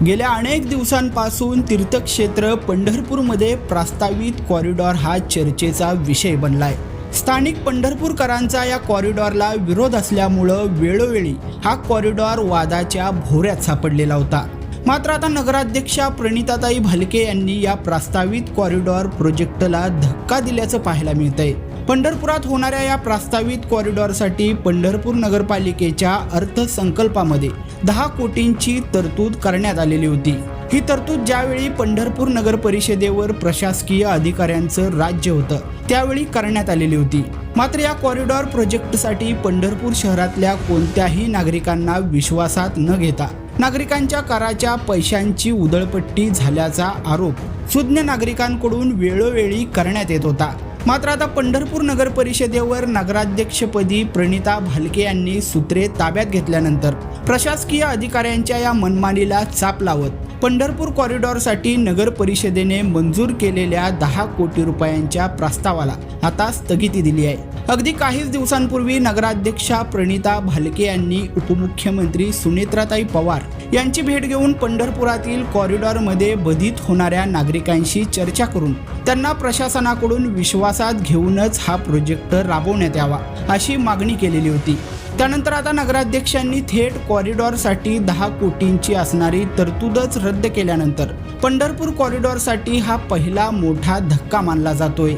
गेल्या अनेक दिवसांपासून तीर्थक्षेत्र पंढरपूरमध्ये प्रस्तावित कॉरिडॉर हा चर्चेचा विषय बनलाय। स्थानिक पंढरपूरकरांचा या कॉरिडॉरला विरोध असल्यामुळं वेळोवेळी हा कॉरिडॉर वादाच्या भोवऱ्यात सापडलेला होता। मात्र आता नगराध्यक्षा प्रणिताताई भालके यांनी या प्रस्तावित कॉरिडॉर प्रोजेक्टला धक्का दिल्याचं पाहायला मिळतंय। पंढरपुरात होणाऱ्या या प्रस्तावित कॉरिडॉरसाठी पंढरपूर नगरपालिकेच्या अर्थसंकल्पामध्ये 10 कोटींची तरतूद करण्यात आलेली होती। ही तरतूद ज्यावेळी पंढरपूर नगर परिषदेवर प्रशासकीय अधिकाऱ्यांचं राज्य होतं त्यावेळी करण्यात आलेली होती। मात्र या कॉरिडॉर प्रोजेक्टसाठी पंढरपूर शहरातल्या कोणत्याही नागरिकांना विश्वासात न घेता नागरिकांच्या कराच्या पैशांची उधळपट्टी झाल्याचा आरोप सुज्ञ नागरिकांकडून वेळोवेळी करण्यात येत होता। मात्र आता पंढरपूर नगर परिषदेवर नगराध्यक्षपदी प्रणिता भालके यांनी सूत्रे ताब्यात घेतल्यानंतर प्रशासकीय अधिकाऱ्यांच्या या मनमानीला चाप लावत पंढरपूर कॉरिडॉरसाठी नगर परिषदेने मंजूर केलेल्या 10 कोटी रुपयांच्या प्रस्तावाला आता स्थगिती दिली आहे। अगदी काहीच दिवसांपूर्वी नगराध्यक्षा प्रणिता भालके यांनी उपमुख्यमंत्री सुनेत्राताई पवार यांची भेट घेऊन पंढरपुरातील कॉरिडॉरमध्ये बाधित होणाऱ्या नागरिकांशी चर्चा करून त्यांना प्रशासनाकडून विश्वासात घेऊनच हा प्रोजेक्ट राबवण्यात यावा अशी मागणी केलेली होती। त्यानंतर आता नगराध्यक्षांनी थेट कॉरिडॉरसाठी 10 कोटींची असणारी तरतूदच रद्द केल्यानंतर पंढरपूर कॉरिडॉरसाठी हा पहिला मोठा धक्का मानला जातोय।